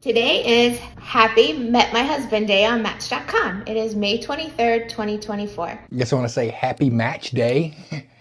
Today is Happy Met My Husband Day on Match.com. It is May 23rd, 2024. Just want to say happy match day.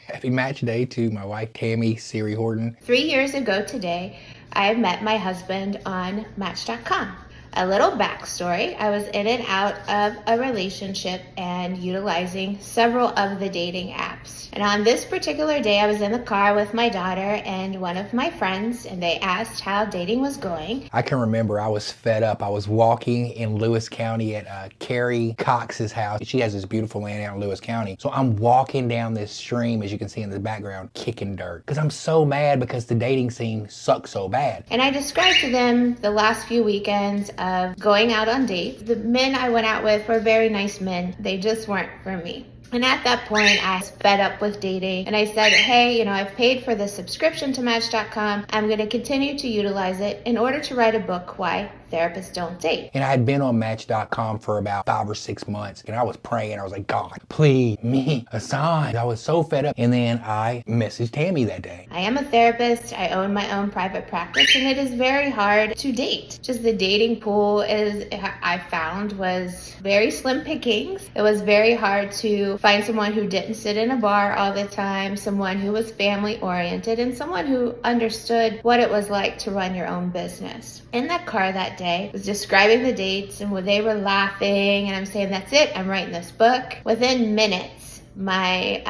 Happy match day to my wife, Tammy, Siry Horton. 3 years ago today, I met my husband on Match.com. A little backstory, I was in and out of a relationship and utilizing several of the dating apps. And on this particular day, I was in the car with my daughter and one of my friends, and they asked how dating was going. I can remember I was fed up. I was walking in Lewis County at Carrie Cox's house. She has this beautiful land out in Lewis County. So I'm walking down this stream, as you can see in the background, kicking dirt. Because I'm so mad because the dating scene sucks so bad. And I described to them the last few weekends of going out on dates. The men I went out with were very nice men. They just weren't for me. And at that point, I was fed up with dating. And I said, hey, I've paid for the subscription to Match.com. I'm going to continue to utilize it in order to write a book, Why Therapists Don't Date. And I had been on Match.com for about 5 or 6 months. And I was praying. I was like, God, please, me a sign. I was so fed up. And then I messaged Tammy that day. I am a therapist. I own my own private practice. And it is very hard to date. Just the dating pool I found was very slim pickings. It was very hard to find someone who didn't sit in a bar all the time, someone who was family oriented, and someone who understood what it was like to run your own business. In that car that day, I was describing the dates and they were laughing, and I'm saying, that's it, I'm writing this book. Within minutes, my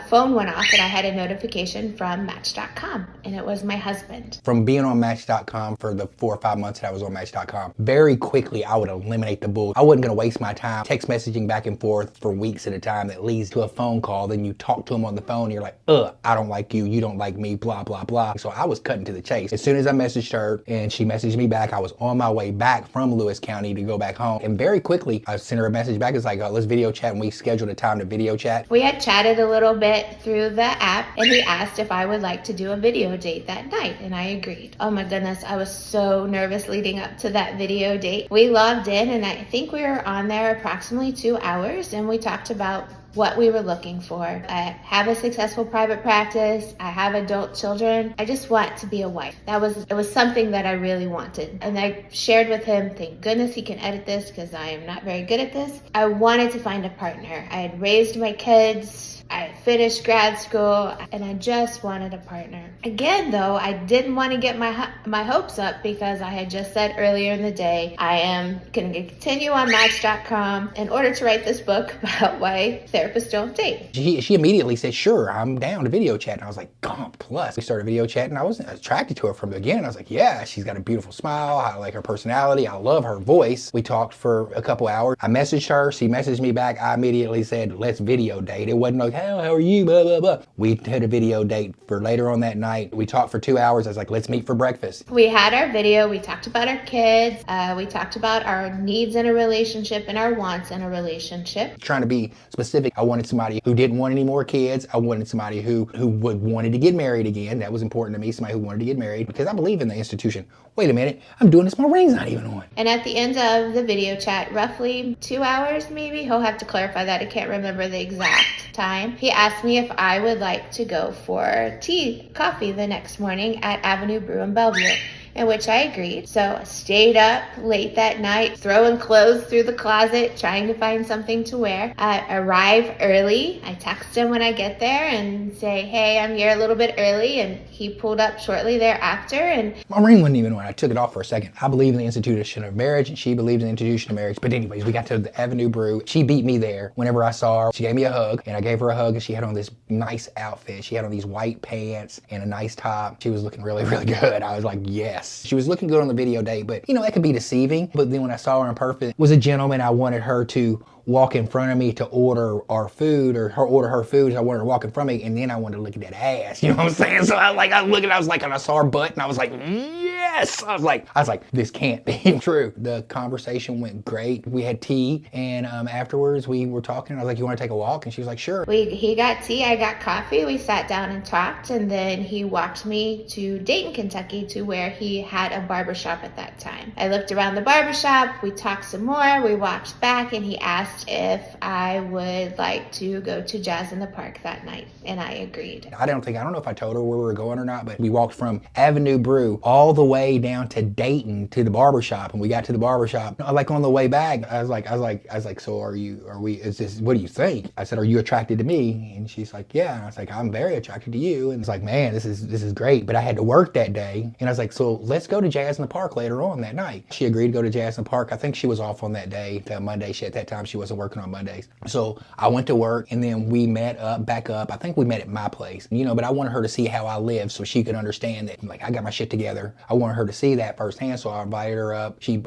phone went off and I had a notification from Match.com, and it was my husband. From being on Match.com for the 4 or 5 months that I was on Match.com, very quickly I would eliminate the bull. I wasn't gonna waste my time text messaging back and forth for weeks at a time that leads to a phone call. Then you talk to him on the phone and you're like, I don't like you, you don't like me, blah, blah, blah. So I was cutting to the chase. As soon as I messaged her and she messaged me back, I was on my way back from Lewis County to go back home. And very quickly, I sent her a message back. It's like, let's video chat, and we scheduled a time to video chat. We had chatted a little bit through the app, and he asked if I would like to do a video date that night, and I agreed. Oh my goodness, I was so nervous leading up to that video date. We logged in, and I think we were on there approximately 2 hours, and we talked about what we were looking for. I have a successful private practice. I have adult children. I just want to be a wife. It was something that I really wanted. And I shared with him, thank goodness he can edit this because I am not very good at this. I wanted to find a partner. I had raised my kids. I finished grad school, and I just wanted a partner. Again, though, I didn't want to get my hopes up because I had just said earlier in the day, I am going to continue on Match.com in order to write this book about why therapists don't date. She immediately said, sure, I'm down to video chat. And I was like, God, plus. We started video chatting. I wasn't attracted to her from the beginning. I was like, yeah, she's got a beautiful smile. I like her personality. I love her voice. We talked for a couple hours. I messaged her. She messaged me back. I immediately said, let's video date. It wasn't like, how are you, blah, blah, blah. We had a video date for later on that night. We talked for 2 hours. I was like, let's meet for breakfast. We had our video. We talked about our kids. We talked about our needs in a relationship and our wants in a relationship. Trying to be specific, I wanted somebody who didn't want any more kids. I wanted somebody who wanted to get married again. That was important to me, somebody who wanted to get married, because I believe in the institution. Wait a minute, I'm doing this, my ring's not even on. And at the end of the video chat, roughly 2 hours maybe, he'll have to clarify that, I can't remember the exact time. He asked me if I would like to go for coffee the next morning at Avenue Brew in Bellevue, in which I agreed. So I stayed up late that night, throwing clothes through the closet, trying to find something to wear. I arrive early. I text him when I get there and say, hey, I'm here a little bit early. And he pulled up shortly thereafter. And my ring wasn't even on. I took it off for a second. I believe in the institution of marriage, and she believed in the institution of marriage. But anyways, we got to the Avenue Brew. She beat me there. Whenever I saw her, she gave me a hug, and I gave her a hug, and she had on this nice outfit. She had on these white pants and a nice top. She was looking really, really good. I was like, yes. She was looking good on the video date, but that could be deceiving. But then when I saw her in person, it was a gentleman. I wanted her to walk in front of me to order our food, or her order her food. I wanted her to walk in front of me, and then I wanted to look at that ass. You know what I'm saying? So I saw her butt, and I was like, yes. I was like, this can't be true. The conversation went great. We had tea, and afterwards we were talking. I was like, you want to take a walk? And she was like, sure. He got tea, I got coffee. We sat down and talked, and then he walked me to Dayton, Kentucky, to where he had a barbershop at that time. I looked around the barbershop. We talked some more. We walked back, and he asked asked if I would like to go to Jazz in the Park that night, and I agreed. I don't know if I told her where we were going or not, but we walked from Avenue Brew all the way down to Dayton to the barbershop, and we got to the barbershop. Like on the way back, I was like, so what do you think? I said, are you attracted to me? And she's like, yeah. And I was like, I'm very attracted to you. And it's like, man, this is great. But I had to work that day. And I was like, so let's go to Jazz in the Park later on that night. She agreed to go to Jazz in the Park. I think she was off on that day, that Monday. At that time, she wasn't working on Mondays. So I went to work, and then we met back up. I think we met at my place, but I wanted her to see how I live so she could understand that, like, I got my shit together. I wanted her to see that firsthand, so I invited her up. She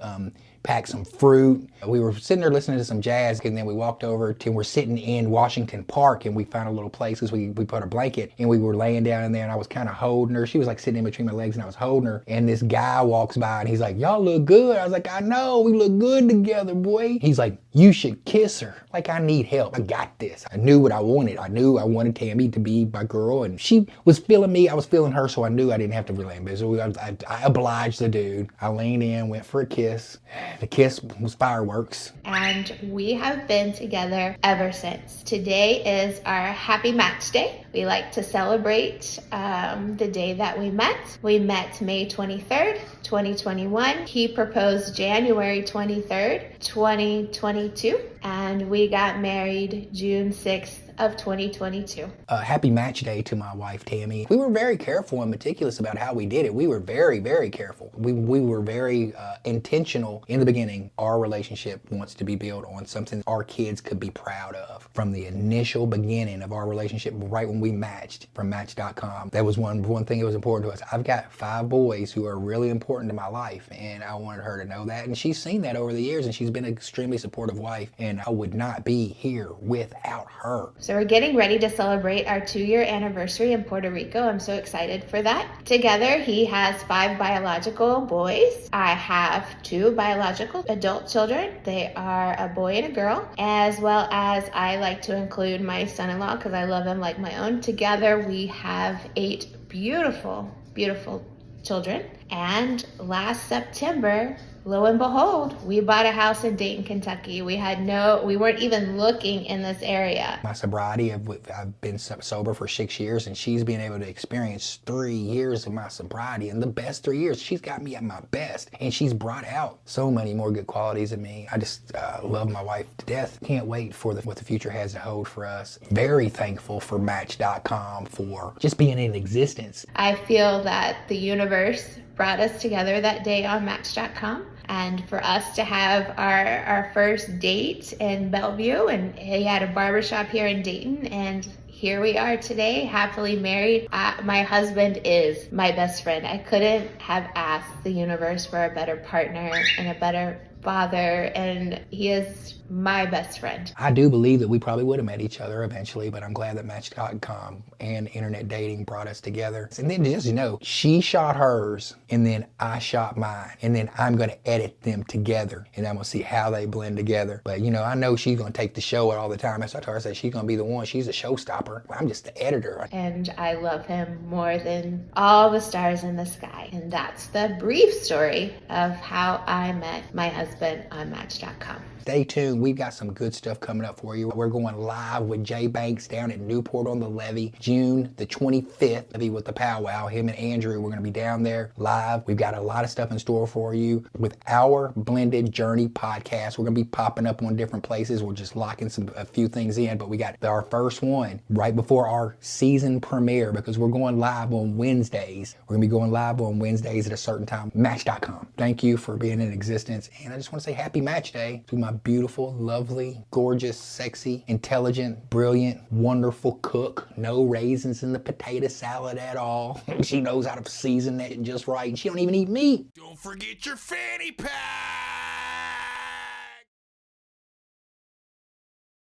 packed some fruit. We were sitting there listening to some jazz, and then we walked over to, we're sitting in Washington Park, and we found a little place because we put a blanket, and we were laying down in there, and I was kind of holding her. She was like sitting in between my legs, and I was holding her, and this guy walks by, and he's like, y'all look good. I was like, I know, we look good together, boy. He's like, you should kiss her. Like, I need help. I got this. I knew what I wanted. I knew I wanted Tammy to be my girl, and she was feeling me. I was feeling her, so I knew I didn't have to relay business. I obliged the dude. I leaned in, went for a kiss. The kiss was fireworks. And we have been together ever since. Today is our happy match day. We like to celebrate the day that we met. We met May 23rd, 2021. He proposed January 23rd, 2022. And we got married June 6th of 2022. Happy match day to my wife, Tammy. We were very careful and meticulous about how we did it. We were very, very careful. We were very intentional in the beginning. Our relationship wants to be built on something our kids could be proud of. From the initial beginning of our relationship, right when we matched from Match.com, that was one thing that was important to us. I've got 5 boys who are really important to my life, and I wanted her to know that. And she's seen that over the years, and she's been an extremely supportive wife, and I would not be here without her. So we're getting ready to celebrate our 2-year anniversary in Puerto Rico. I'm so excited for that. Together, he has 5 biological boys. I have 2 biological adult children. They are a boy and a girl, as well as I like to include my son-in-law because I love him like my own. Together, we have 8 beautiful, beautiful children. And last September, lo and behold, we bought a house in Dayton, Kentucky. We weren't even looking in this area. My sobriety, I've been sober for 6 years, and she's been able to experience 3 years of my sobriety, and the best 3 years. She's got me at my best, and she's brought out so many more good qualities in me. I just love my wife to death. Can't wait for what the future has to hold for us. Very thankful for Match.com for just being in existence. I feel that the universe brought us together that day on Match.com. And for us to have our first date in Bellevue, and he had a barbershop here in Dayton, and here we are today, happily married. My husband is my best friend. I couldn't have asked the universe for a better partner and a better father, and he is my best friend. I do believe that we probably would have met each other eventually, but I'm glad that Match.com and internet dating brought us together. And then just, she shot hers, and then I shot mine, and then I'm going to edit them together, and I'm going to see how they blend together. But, I know she's going to take the show all the time. That's what I told her. I said she's going to be the one. She's a showstopper. I'm just the editor. And I love him more than all the stars in the sky. And that's the brief story of how I met my husband on Match.com. Stay tuned. We've got some good stuff coming up for you. We're going live with Jay Banks down at Newport on the Levee, June the 25th. Levee with the powwow. Him and Andrew, we're going to be down there live. We've got a lot of stuff in store for you with our Blended Journey podcast. We're going to be popping up on different places. We're just locking a few things in, but we got our first one right before our season premiere because we're going live on Wednesdays. We're going to be going live on Wednesdays at a certain time. Match.com. Thank you for being in existence. And I just want to say happy Match Day to my beautiful, lovely, gorgeous, sexy, intelligent, brilliant, wonderful cook. No raisins in the potato salad at all. She knows how to season that just right. She don't even eat meat. Don't forget your fanny pack.